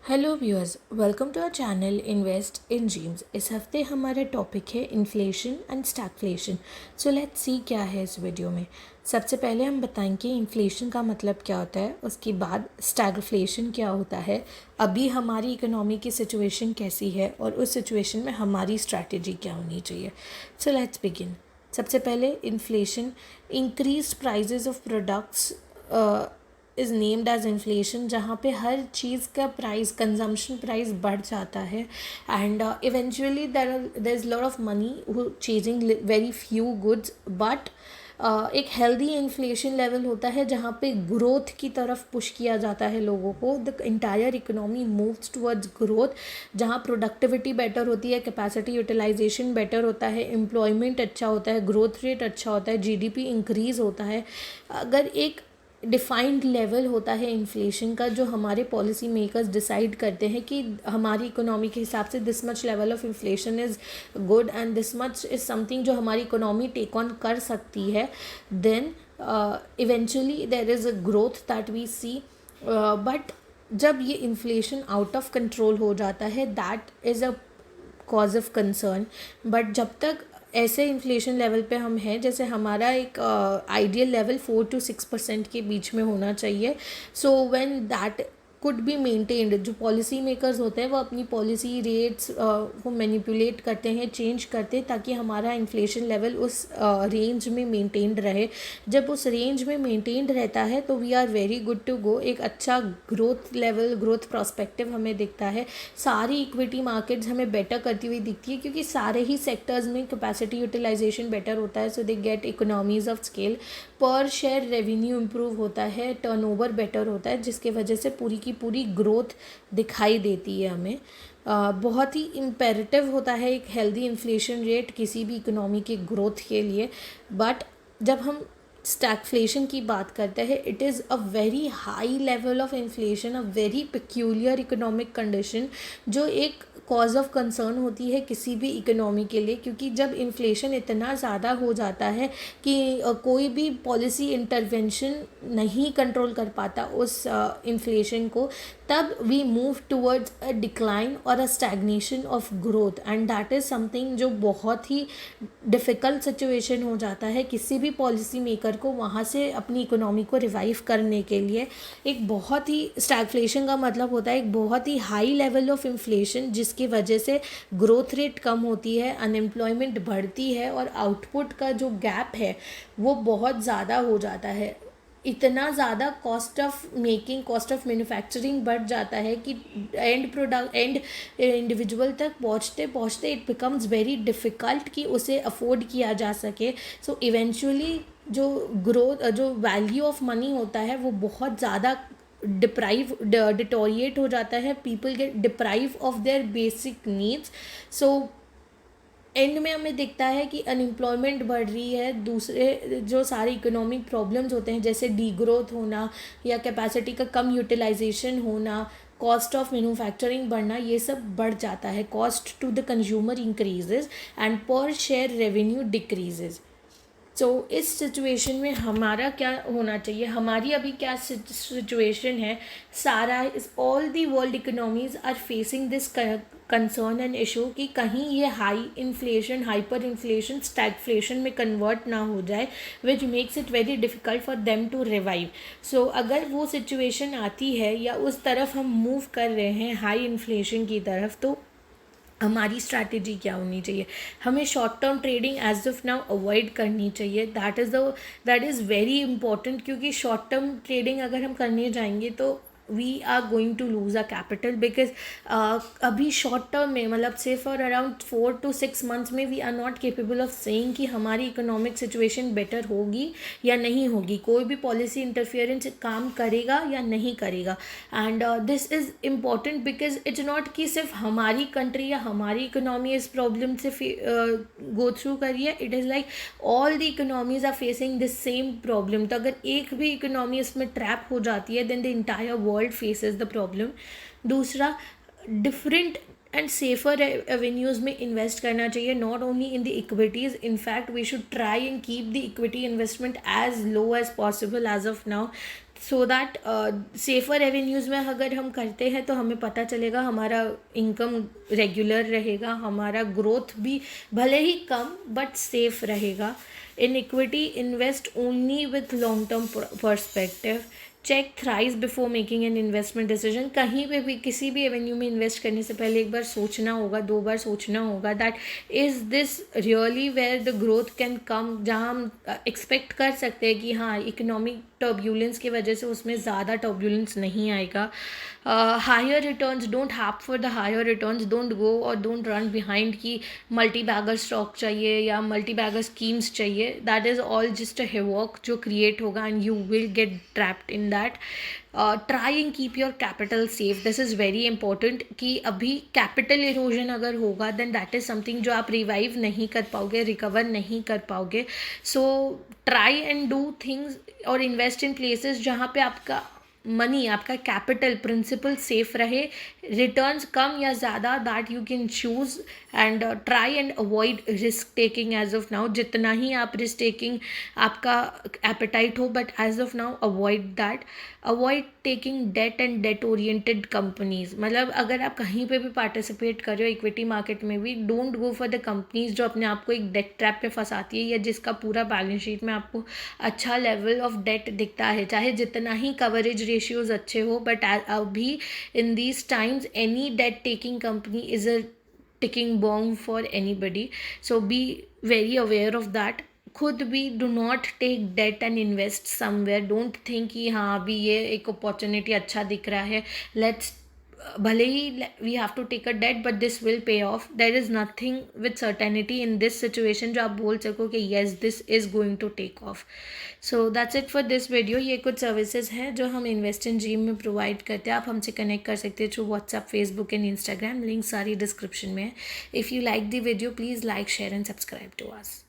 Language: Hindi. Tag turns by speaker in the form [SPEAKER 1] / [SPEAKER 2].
[SPEAKER 1] Hello viewers, welcome to our channel invest in dreams. इस हफ्ते हमारा टॉपिक है inflation and stagflation. So let's see क्या है इस वीडियो में। सबसे पहले हम बताएंगे इन्फ्लेशन का मतलब क्या होता है, उसके बाद स्टैगफ्लेशन क्या होता है, अभी हमारी इकोनॉमी की सिचुएशन कैसी है और उस सिचुएशन में हमारी स्ट्रैटेजी क्या होनी चाहिए। So let's begin. सबसे पहले inflation, increase prices of products is named as inflation, जहाँ पे हर चीज़ का प्राइस, कंजम्पशन प्राइस बढ़ जाता है and eventually there is lot of money who chasing very few goods, but एक हेल्दी इन्फ्लेशन लेवल होता है जहाँ पे ग्रोथ की तरफ पुश किया जाता है लोगों को। The entire economy moves towards growth, जहाँ प्रोडक्टिविटी बेटर होती है, कैपेसिटी यूटिलाइजेशन बेटर होता है, एम्प्लॉयमेंट अच्छा होता है, ग्रोथ रेट अच्छा होता है, जीडीपी इंक्रीज़ होता है। अगर एक डिफाइंड लेवल होता है इन्फ्लेशन का, जो हमारे पॉलिसी मेकर्स डिसाइड करते हैं कि हमारी इकोनॉमी के हिसाब से this much level of inflation is good and this much is something जो हमारी इकोनॉमी टेक ऑन कर सकती है, then eventually there is a growth that we see. But जब ये इन्फ्लेशन आउट ऑफ कंट्रोल हो जाता है, that is a cause of concern. But जब तक ऐसे इन्फ्लेशन लेवल पे हम हैं, जैसे हमारा एक आइडियल लेवल 4 to 6% के बीच में होना चाहिए। So when that could be maintained, जो पॉलिसी मेकर्स होते हैं वो अपनी पॉलिसी रेट्स को मैनिपुलेट करते हैं, चेंज करते हैं, ताकि हमारा इन्फ्लेशन लेवल उस रेंज में मेंटेन्ड रहे। जब उस रेंज में मेंटेन्ड रहता है तो we are very good to go. एक अच्छा ग्रोथ लेवल, ग्रोथ प्रोस्पेक्टिव हमें दिखता है। सारी इक्विटी मार्केट्स हमें बेटर करती हुई दिखती है, क्योंकि सारे ही सेक्टर्स में कैपेसिटी यूटिलाइजेशन बेटर होता है, so they get economies of scale, पर शेयर रेवेन्यू इम्प्रूव होता है, टर्नओवर बेटर होता है, जिसके वजह से पूरी की पूरी ग्रोथ दिखाई देती है हमें। बहुत ही इम्पेरेटिव होता है एक हेल्दी इन्फ्लेशन रेट किसी भी इकोनॉमी के ग्रोथ के लिए। बट जब हम स्टैगफ्लेशन की बात करते हैं, it is a very high level of inflation, a very peculiar economic condition, जो एक कॉज ऑफ कंसर्न होती है किसी भी इकोनॉमी के लिए। क्योंकि जब इन्फ्लेशन इतना ज़्यादा हो जाता है कि कोई भी पॉलिसी इंटरवेंशन नहीं कंट्रोल कर पाता उस इन्फ्लेशन को, तब we move towards a decline और a stagnation of growth, and that is something जो बहुत ही डिफ़िकल्ट सिचुएशन हो जाता है किसी भी पॉलिसी मेकर को वहाँ से अपनी इकोनॉमी को रिवाइव करने के लिए। एक बहुत ही स्टैगफ्लेशन का मतलब होता है एक बहुत ही हाई लेवल ऑफ इन्फ्लेशन, जिसकी वजह से ग्रोथ रेट कम होती है, अनएम्प्लॉयमेंट बढ़ती है और आउटपुट का जो गैप है वो बहुत ज़्यादा हो जाता है। इतना ज़्यादा cost of making, cost of manufacturing बढ़ जाता है कि एंड प्रोडक्ट, एंड इंडिविजुअल तक पहुँचते पहुँचते इट बिकम्स वेरी डिफ़िकल्ट कि उसे अफोर्ड किया जा सके। सो इवेंचुअली जो ग्रोथ, जो वैल्यू ऑफ मनी होता है वो बहुत ज़्यादा डिटोरिएट हो जाता है। People get deprive of their basic needs. So and में हमें दिखता है कि अनएम्प्लॉयमेंट बढ़ रही है, दूसरे जो सारे इकोनॉमिक प्रॉब्लम्स होते हैं जैसे डी ग्रोथ होना या कैपेसिटी का कम यूटिलाइजेशन होना, कॉस्ट ऑफ मैन्युफैक्चरिंग बढ़ना, ये सब बढ़ जाता है। Cost to the consumer increases and per share revenue decreases. So इस सिचुएशन में हमारा क्या होना चाहिए, हमारी अभी क्या सिचुएशन है, सारा all the world economies are facing this concern and issue कि कहीं ये high inflation, hyper inflation stagflation में कन्वर्ट ना हो जाए, which makes it very difficult for them to revive. So अगर वो सिचुएशन आती है या उस तरफ हम मूव कर रहे हैं हाई इन्फ्लेशन की तरफ, तो हमारी स्ट्रैटेजी क्या होनी चाहिए। हमें short term trading as of now avoid करनी चाहिए। दैट इज़ वेरी इंपॉर्टेंट, क्योंकि शॉर्ट टर्म ट्रेडिंग अगर हम करने जाएंगे तो we are going to lose a capital, because अभी शॉर्ट टर्म में, मतलब से फॉर अराउंड 4 to 6 months में we are not capable of saying कि हमारी इकोनॉमिक सिचुएशन बेटर होगी या नहीं होगी, कोई भी पॉलिसी इंटरफियरेंस काम करेगा या नहीं करेगा। And this is important because it's not कि सिर्फ हमारी कंट्री या हमारी इकोनॉमी इस प्रॉब्लम से गो थ्रू करी है, it is like all the economies are facing this same problem. तो अगर एक भी इकोनॉमी इसमें ट्रैप हो जाती है, then the entire world faces the problem. दूसरा, डिफरेंट एंड सेफर एवेन्यूज़ में इन्वेस्ट करना चाहिए, not only in the equities. In fact we should try and keep the equity investment as low as possible as of now, so that safer revenues में अगर हम करते हैं तो हमें पता चलेगा हमारा इनकम रेगुलर रहेगा, हमारा ग्रोथ भी भले ही कम बट सेफ रहेगा. In equity invest only with long term perspective. Check thrice before making an investment decision. कहीं पे भी किसी भी एवेन्यू में इन्वेस्ट करने से पहले एक बार सोचना होगा, 2 बार सोचना होगा that is this really where the growth can come, जहाँ हम एक्सपेक्ट कर सकते हैं कि हाँ इकोनॉमिक टर्ब्यूलेंस की वजह से उसमें ज़्यादा टर्ब्यूलेंस नहीं आएगा. Higher returns, don't hop for the higher returns, don't go और डोंट रन बिहाइंड कि मल्टी बैगर स्टॉक चाहिए या मल्टी बैगर स्कीम्स चाहिए. That is all just a havoc जो क्रिएट होगा and you will get trapped in that. Try and keep your capital safe. This is very important कि अभी कैपिटल इरोजन अगर होगा देन दैट इज़ समथिंग जो आप रिवाइव नहीं कर पाओगे, रिकवर नहीं कर पाओगे. So try and do things और इन्वेस्ट इन प्लेसेस जहाँ पे आपका मनी, आपका कैपिटल, प्रिंसिपल सेफ रहे, रिटर्न्स कम या ज़्यादा that you can choose. And try and avoid risk taking as of now. जितना ही आप रिस्क टेकिंग आपका एपेटाइट हो but as of now avoid that. Avoid taking debt and debt oriented companies. मतलब अगर आप कहीं पे भी पार्टिसिपेट कर रहे हो इक्विटी मार्केट में भी, don't go for the companies जो अपने आप को एक डेट ट्रैप पे फंसाती है या जिसका पूरा बैलेंस शीट में आपको अच्छा लेवल ऑफ डेट दिखता है, चाहे जितना ही कवरेज रेशियोज अच्छे हो. बट अभी in these times any debt taking company is a ticking bomb for anybody. So be very aware of that. खुद भी do not take debt and invest somewhere. Don't think कि हाँ अभी ये एक अपॉर्चुनिटी अच्छा दिख रहा है, लेट्स, भले ही we have to take a debt but this will pay off. There is nothing with certainty in this situation जो आप बोल सको कि yes this is going to take off. So that's it for this video. ये कुछ सर्विसेज हैं जो हम इन्वेस्ट इन ड्रीम में प्रोवाइड करते हैं. आप हमसे कनेक्ट कर सकते हैं through WhatsApp, Facebook and Instagram. Link सारी डिस्क्रिप्शन में है. If you like the video please like, share and subscribe to us.